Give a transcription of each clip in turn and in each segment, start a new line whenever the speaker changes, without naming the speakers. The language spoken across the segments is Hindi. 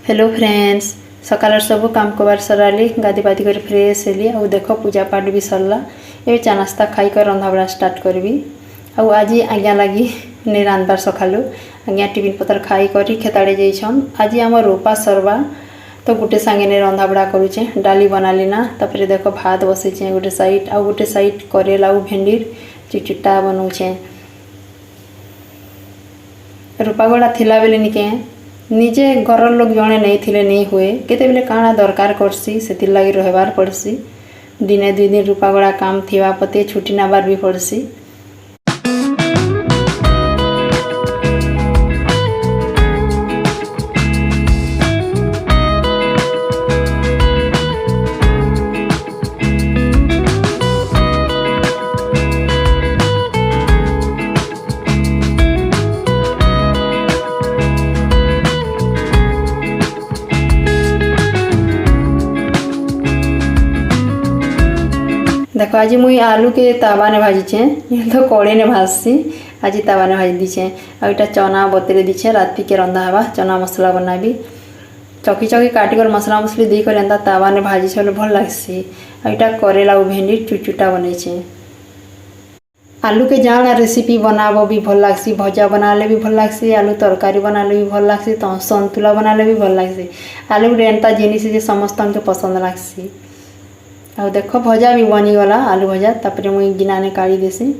हेलो फ्रेंड्स सकाल सब काम कबार सराली गाधी पाधी कर फ्रेश हेली आउ देख पूजा पाठ भी सरला ये चा नास्ता खाई कर रंधा बड़ा स्टार्ट करबी आउ आज आज्ञा लगी नहीं रांधबार सकालू आज्ञा टिफिन पतर खाई करी खेताड़े जाइछन आज आम रोपा सरवा तो गोटे सांगे नहीं रंधा बड़ा करुचे डाली बनाली ना तापर देख भात बसैचे गोटे साइड आउ गोटे साइड करेला आउ भेंडीर चुचुटा बनाऊे रोपा गड़ा थिला बेले निके निजे घर लोग जड़े नहीं थिले नहीं हुए केते बेले काଣା दरकार करसी से लगी रहबार पड़सी दिने दुई दिन रूपा गड़ा काम थिवा पते छुट्टी नबार भी पड़सी। देखो आज मुई आलू के तावा ने भाजीचे ये तो कड़े ने भाजसी आज तावा ने भाजी दीचे आईटा चना बतरे दीचे राति के रंधा हवा चना मसला बनाबी चौकी चौकी काटिकर मसला मसली देकर एंता तावा ने भाजी चले भल लगसी आईटा करेला और भेंडी चुचुटा बनैछे। आलू के जाना रेसिपी बनाबो भी भल लगसी भजा बनाले भी भल लगसी आलू तरकारी बनाले भी भल लगसी तो संतुला बनाले भी भल लगसी आलू एंता जिनिस जे समस्त के पसंद लगसी। आउ देख भजा भी बनीगला आलू भजा तापर मुई गिना ने काढ़ी देसी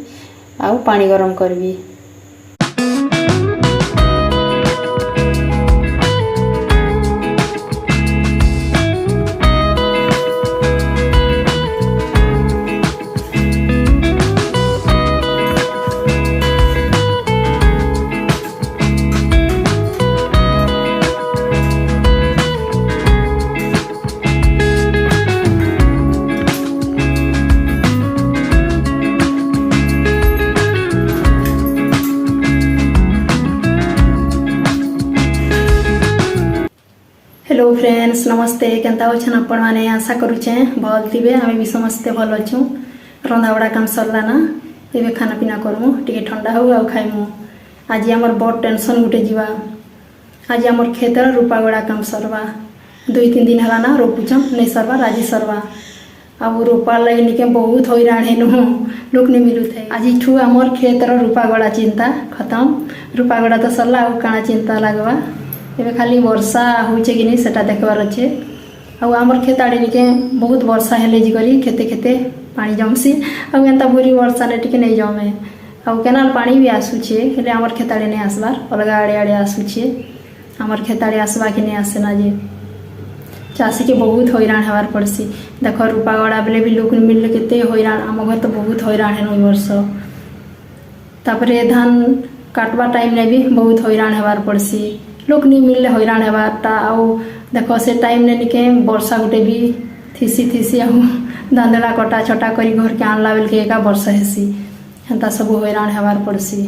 आउ पानी गरम करबी। हेलो फ्रेंड्स नमस्ते केनता अच्छे आपण मैंने आशा करुचे भल थे आम भी समस्ते भल अच्छु रंधा बड़ा काम सरला ना ये खाना पीना करमु टे ठंडा हो आ खाइमु। आज आमर बड़ टेंशन गुटे जीवा आज आमर खेतर रूपा गड़ा काम सरवा 2-3 दिन है ना रोपुछन नहीं सरवा आज सरवा अब रोपा लगे निके बहुत हैरान हेनु लोक नहीं मिलू थे आज ठू आमर खेतर रूपा गड़ा चिंता खत्म रूपा गड़ा तो सरला आ काଣା चिंता लगवा एबे खाली वर्षा होचे कि नहीं सेटा देखबार अच्छे आमर खेत आड़े निके बहुत वर्षा हेले जी खेते खेते पानी जमसी आंता भूरी वर्षा ने टिके नहीं जमे केनाल पानी भी आसूचे हेले आमर खेत आड़े नहीं आसबार अलग आड़े आड़े आसूचे आमर खेत आड़े आसवा कि नहीं आसे ना जे चाषी के बहुत हैरान हबार पड़सी देख रूपा गड़ा बेले भी लोक मिलले केते हैरान आम घर तो बहुत हैरान है वर्ष तापर धान काटवा टाइम ने भी बहुत हैरान हबार पड़सी लोक नहीं मिलले हैरान हबारटा आउ देख से टाइम ने निके वर्षा गुटे भी थीसी आउ दांदड़ा कटा छटा करी घर के आनला बेल के एका वर्षा हेसी हेन्ता सब हैरान हबार पड़सी।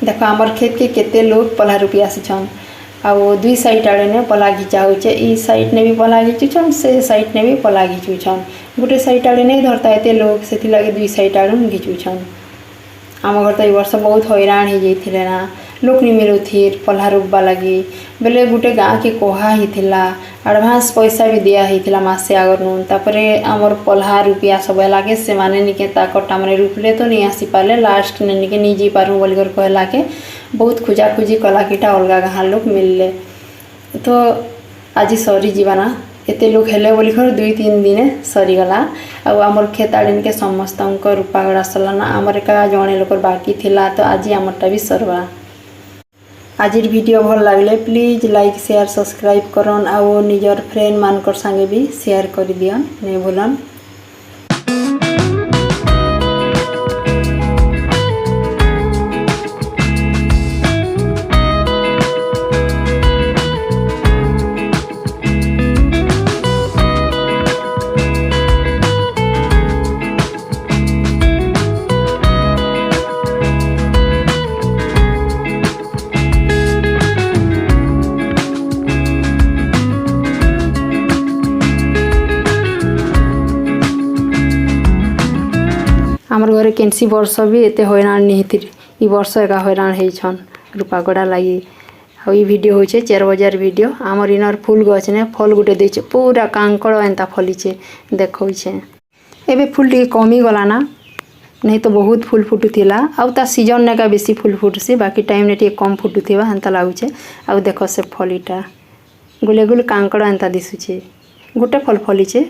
देख आमर खेत के केते लोग पला रुपी आसीछन आउ दुई साइड आड़े ने पला घिचा होचे ई साइड ने भी पला घिचुछन से साइड ने भी पला घिचुछन गोटे साइड आड़े नहीं धरता एते लोग से लगे दुई साइड आड़े घिचुछन आम घर तो ये वर्ष बहुत हैरान हो जाते ना लोक नहीं मिलू थी पल्हा रोपा लगी बेले गोटे गाँ के कहा ही एडभांस पैसा भी दिया ही मासे आगर नून तापरे आमर पल्हा रुपया सब लगे से माने निके ताकटा मैंने रूपले तो नहीं आसी पारे लास्ट ने निके नहीं जी पारू बोलिकर कहला के बहुत खोजा खोजी कला किटा अलग गाँ लोक मिलले तो आज सरी जीवाना एते लोग हेले बोलिकर 2-3 दिन सरीगला आमर खेत आड़े निके समस्त रूपा गड़ा सरलाना आमर एका जड़े लोक बाकी थिला तो आज आमरटा भी सरवा। आज वीडियो भल लगे प्लीज लाइक शेयर सब्सक्राइब करन आउ निजर फ्रेंड मानकर संगे भी शेयर कर दियन नहीं भूलन। आमर घरे केनसी वर्ष भी एते हैरान नहीं थी वर्ष एका हैरान होन रूपा गड़ा लगी ଆଉ ई वीडियो होचे 4 बजार वीडियो आमर इनर फूल गछ ने फल गुटे देचे पूरा कांकड़ एंता फलीचे देखौछे एबे फूल टी कमी गला ना नहीं तो बहुत फूल फुटुथिला आउ ता सीजन ने का बेसी फूल फुटसी बाकी टाइम ने टी कम फुटुथिबा एंता लागुचे आउ देखो से फलीटा गुले गुले कांकड़ एंता दिसुचे गुटे फल फलीचे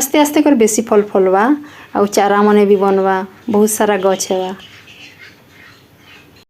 आस्ते आस्ते कर बेसी फल फलवा आउ चारा मने भी बनवा बहुत सारा गछ हेवा।